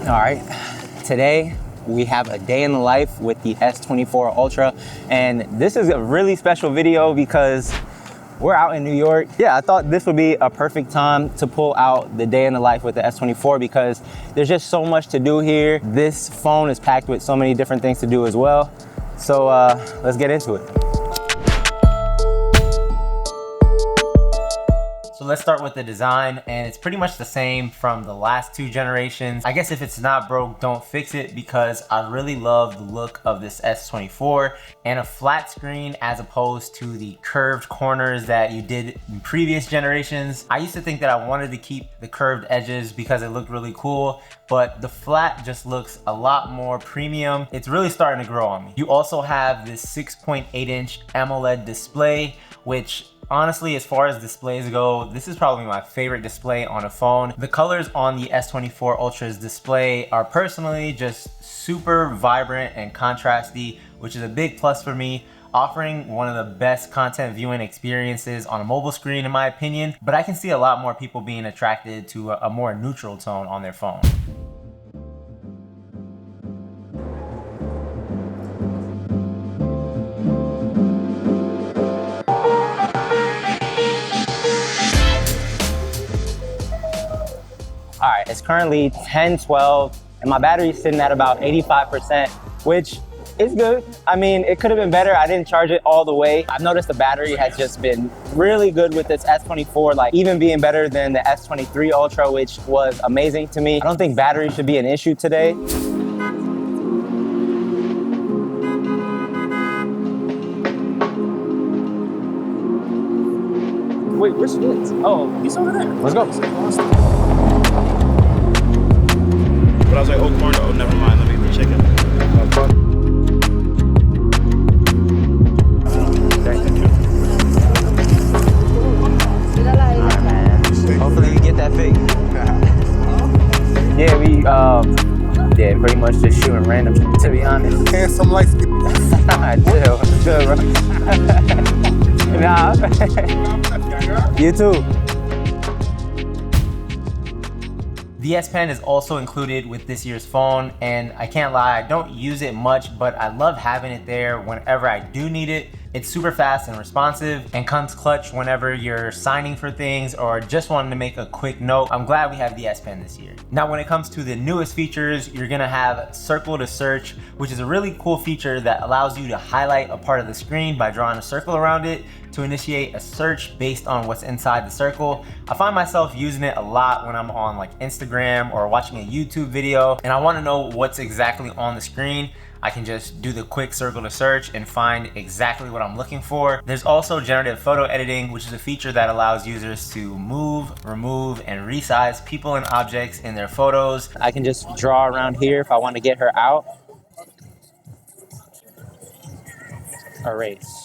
All right, today we have a day in the life with the S24 Ultra, and this is a really special video because we're out in New York. Yeah, I thought this would be a perfect time to pull out the day in the life with the S24 because there's just so much to do here. This phone is packed with so many different things to do as well. So let's get into it. So let's start with the design, and it's pretty much the same from the last two generations. I guess if it's not broke, don't fix it, because I really love the look of this S24 and a flat screen as opposed to the curved corners that you did in previous generations. I used to think that I wanted to keep the curved edges because it looked really cool, but the flat just looks a lot more premium. It's really starting to grow on me. You also have this 6.8-inch AMOLED display, which honestly, as far as displays go, this is probably my favorite display on a phone. The colors on the S24 Ultra's display are personally just super vibrant and contrasty, which is a big plus for me, offering one of the best content viewing experiences on a mobile screen in my opinion, but I can see a lot more people being attracted to a more neutral tone on their phone. All right, it's currently 10:12 and my battery's sitting at about 85%, which is good. I mean, it could have been better. I didn't charge it all the way. I've noticed the battery has just been really good with this S24, like even being better than the S23 Ultra, which was amazing to me. I don't think battery should be an issue today. Wait, where's Vince? Oh, he's over there. Let's go. But I was like, oh, corn, oh, never mind, let me eat the chicken. Alright, man. Hopefully you get that fix. Yeah, we, yeah, pretty much just shooting random shit, to be honest. Handsome light skin. Chill, it's good, bro. Nah. You too. The S Pen is also included with this year's phone, and I can't lie, I don't use it much, but I love having it there whenever I do need it. It's super fast and responsive and comes clutch whenever you're signing for things or just wanting to make a quick note. I'm glad we have the S Pen this year. Now, when it comes to the newest features, you're gonna have circle to search, which is a really cool feature that allows you to highlight a part of the screen by drawing a circle around it to initiate a search based on what's inside the circle. I find myself using it a lot when I'm on like Instagram or watching a YouTube video and I wanna know what's exactly on the screen. I can just do the quick circle to search and find exactly what I'm looking for. There's also generative photo editing, which is a feature that allows users to move, remove, and resize people and objects in their photos. I can just draw around here if I want to get her out. Erase.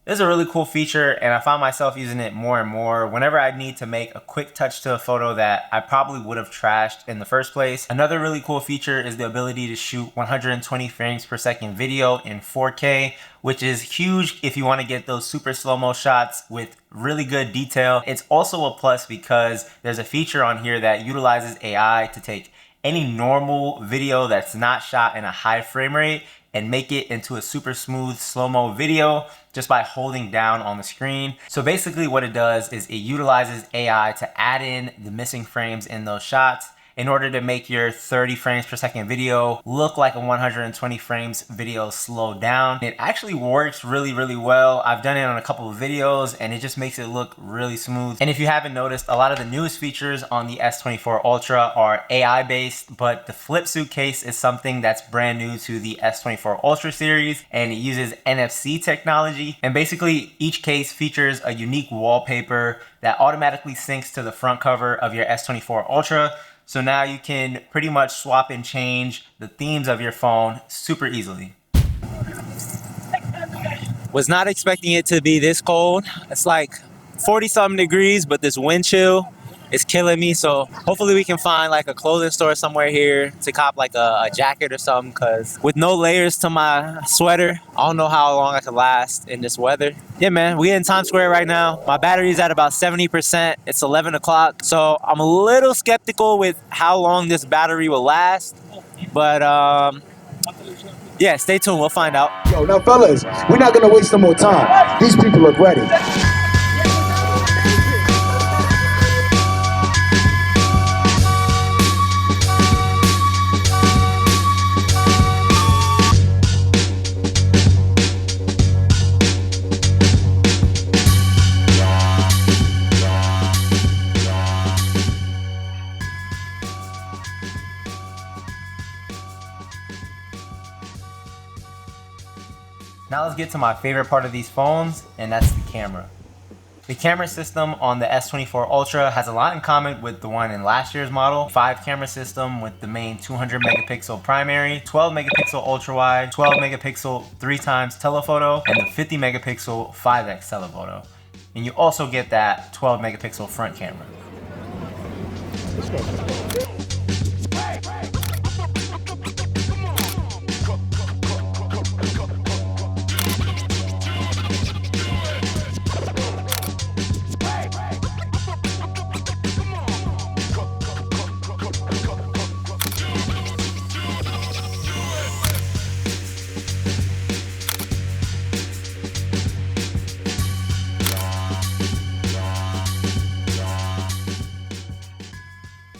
This is a really cool feature and I found myself using it more and more whenever I need to make a quick touch to a photo that I probably would have trashed in the first place. Another really cool feature is the ability to shoot 120 frames per second video in 4K, which is huge if you want to get those super slow-mo shots with really good detail. It's also a plus because there's a feature on here that utilizes AI to take any normal video that's not shot in a high frame rate and make it into a super smooth slow-mo video just by holding down on the screen. So basically what it does is it utilizes AI to add in the missing frames in those shots in order to make your 30 frames per second video look like a 120 frames video slowed down. It actually works really, really well. I've done it on a couple of videos and it just makes it look really smooth. And if you haven't noticed, a lot of the newest features on the S24 Ultra are AI based, but the flip suitcase is something that's brand new to the S24 Ultra series, and it uses NFC technology. And basically each case features a unique wallpaper that automatically syncs to the front cover of your S24 Ultra. So now you can pretty much swap and change the themes of your phone super easily. Was not expecting it to be this cold. It's like 40 something degrees, but this wind chill is killing me. So hopefully we can find like a clothing store somewhere here to cop like a jacket or something, because with no layers to my sweater, I don't know how long I can last in this weather. Yeah, man, we in Times Square right now. My battery's at about 70%. It's 11 o'clock. So I'm a little skeptical with how long this battery will last. But yeah, stay tuned, we'll find out. Yo, now fellas, we're not gonna waste no more time. These people look ready. Now let's get to my favorite part of these phones, and that's the camera. The camera system on the S24 Ultra has a lot in common with the one in last year's model. 5 camera system with the main 200 megapixel primary, 12 megapixel ultra wide, 12 megapixel 3x telephoto, and the 50 megapixel 5x telephoto. And you also get that 12 megapixel front camera.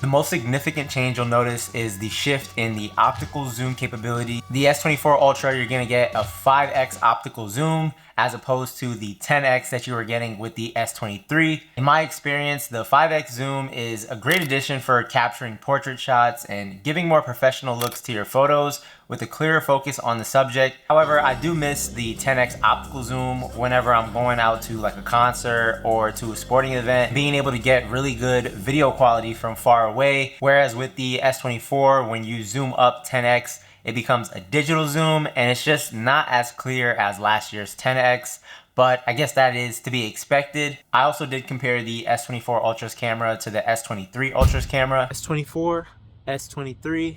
The most significant change you'll notice is the shift in the optical zoom capability. The S24 Ultra, you're gonna get a 5x optical zoom as opposed to the 10x that you were getting with the S23. In my experience, the 5x zoom is a great addition for capturing portrait shots and giving more professional looks to your photos with a clearer focus on the subject. However, I do miss the 10x optical zoom whenever I'm going out to like a concert or to a sporting event, being able to get really good video quality from far away. Whereas with the S24, when you zoom up 10x, it becomes a digital zoom and it's just not as clear as last year's 10x, but I guess that is to be expected. I also did compare the S24 Ultra's camera to the S23 Ultra's camera. S24, S23,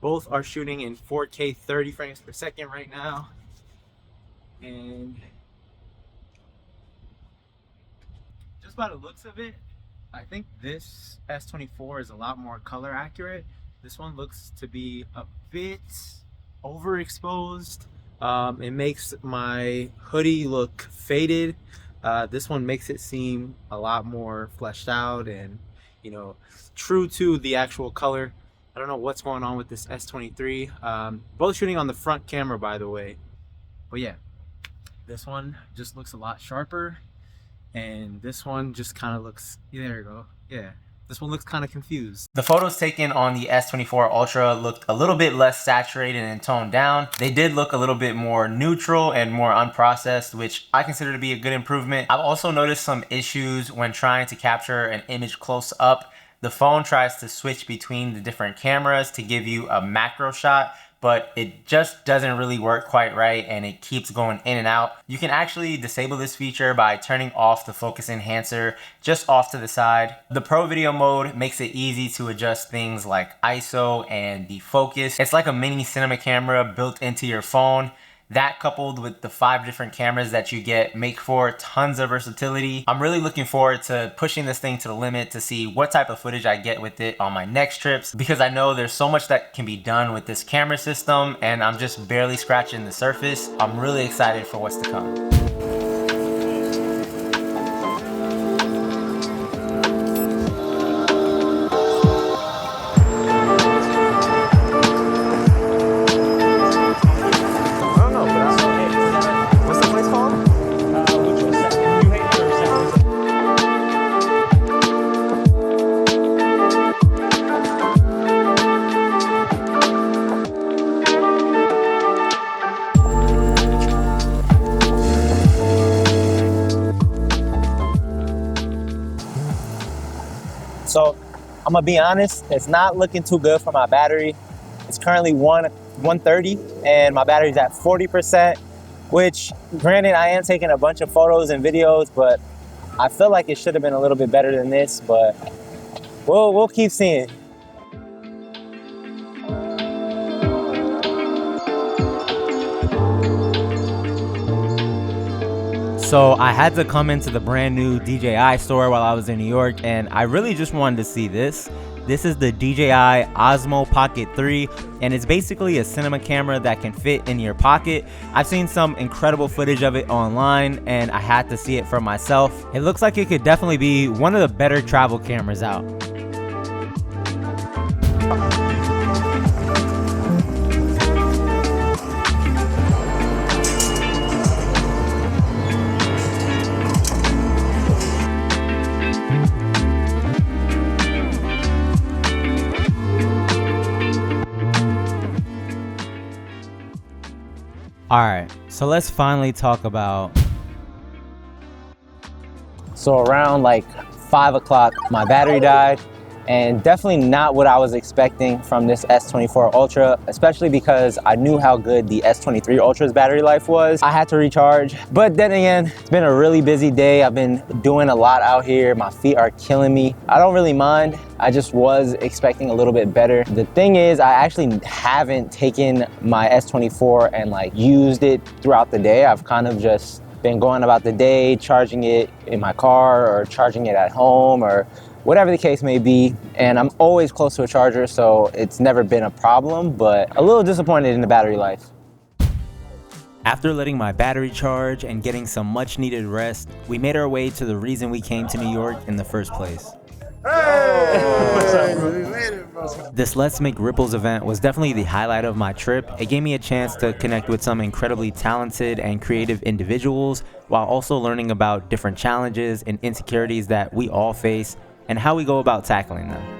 both are shooting in 4K 30 frames per second right now. And just by the looks of it, I think this S24 is a lot more color accurate. This one looks to be a bit overexposed. It makes my hoodie look faded. This one makes it seem a lot more fleshed out and, you know, true to the actual color. I don't know what's going on with this S23. Both shooting on the front camera, by the way. But yeah, this one just looks a lot sharper. And this one just kind of looks, there you go, yeah. This one looks kind of confused. The photos taken on the S24 Ultra looked a little bit less saturated and toned down. They did look a little bit more neutral and more unprocessed, which I consider to be a good improvement. I've also noticed some issues when trying to capture an image close up. The phone tries to switch between the different cameras to give you a macro shot, but it just doesn't really work quite right and it keeps going in and out. You can actually disable this feature by turning off the focus enhancer just off to the side. The Pro Video mode makes it easy to adjust things like ISO and the focus. It's like a mini cinema camera built into your phone. That coupled with the 5 different cameras that you get make for tons of versatility. I'm really looking forward to pushing this thing to the limit to see what type of footage I get with it on my next trips, because I know there's so much that can be done with this camera system and I'm just barely scratching the surface. I'm really excited for what's to come. So I'm gonna be honest, it's not looking too good for my battery. It's currently 130 and my battery's at 40%, which granted I am taking a bunch of photos and videos, but I feel like it should have been a little bit better than this, but we'll keep seeing. So I had to come into the brand new DJI store while I was in New York, and I really just wanted to see this. This is the DJI Osmo Pocket 3, and it's basically a cinema camera that can fit in your pocket. I've seen some incredible footage of it online, and I had to see it for myself. It looks like it could definitely be one of the better travel cameras out. All right, so let's finally talk about. So around like 5 o'clock, my battery died, and definitely not what I was expecting from this S24 Ultra, especially because I knew how good the S23 Ultra's battery life was. I had to recharge, but then again, it's been a really busy day. I've been doing a lot out here. My feet are killing me. I don't really mind. I just was expecting a little bit better. The thing is, I actually haven't taken my S24 and like used it throughout the day. I've kind of just been going about the day, charging it in my car or charging it at home or whatever the case may be. And I'm always close to a charger, so it's never been a problem, but a little disappointed in the battery life. After letting my battery charge and getting some much needed rest, we made our way to the reason we came to New York in the first place. This Let's Make Ripples event was definitely the highlight of my trip. It gave me a chance to connect with some incredibly talented and creative individuals while also learning about different challenges and insecurities that we all face and how we go about tackling them.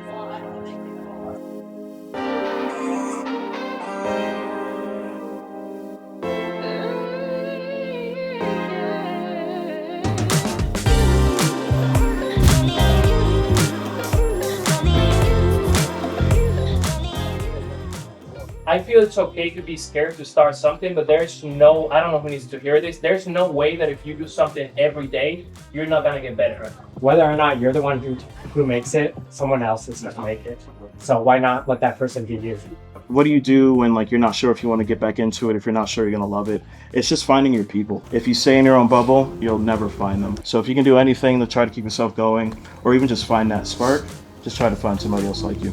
I feel it's okay to be scared to start something, but there's no, I don't know who needs to hear this, there's no way that if you do something every day, you're not gonna get better. Whether or not you're the one who makes it, someone else is gonna make it. So why not let that person be you? What do you do when like you're not sure if you want to get back into it, if you're not sure you're gonna love it? It's just finding your people. If you stay in your own bubble, you'll never find them. So if you can do anything to try to keep yourself going, or even just find that spark, just try to find somebody else like you.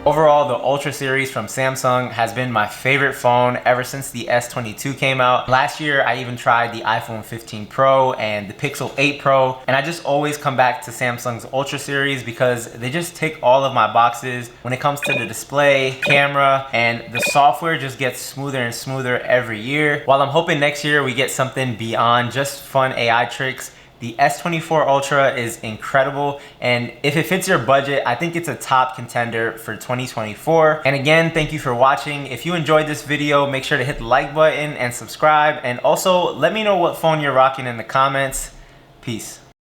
Overall, the Ultra series from Samsung has been my favorite phone ever since the S22 came out. Last year, I even tried the iPhone 15 Pro and the Pixel 8 Pro, and I just always come back to Samsung's Ultra series because they just tick all of my boxes when it comes to the display, camera, and the software just gets smoother and smoother every year. While I'm hoping next year we get something beyond just fun AI tricks, the S24 Ultra is incredible, and if it fits your budget, I think it's a top contender for 2024. And again, thank you for watching. If you enjoyed this video, make sure to hit the like button and subscribe, and also let me know what phone you're rocking in the comments. Peace.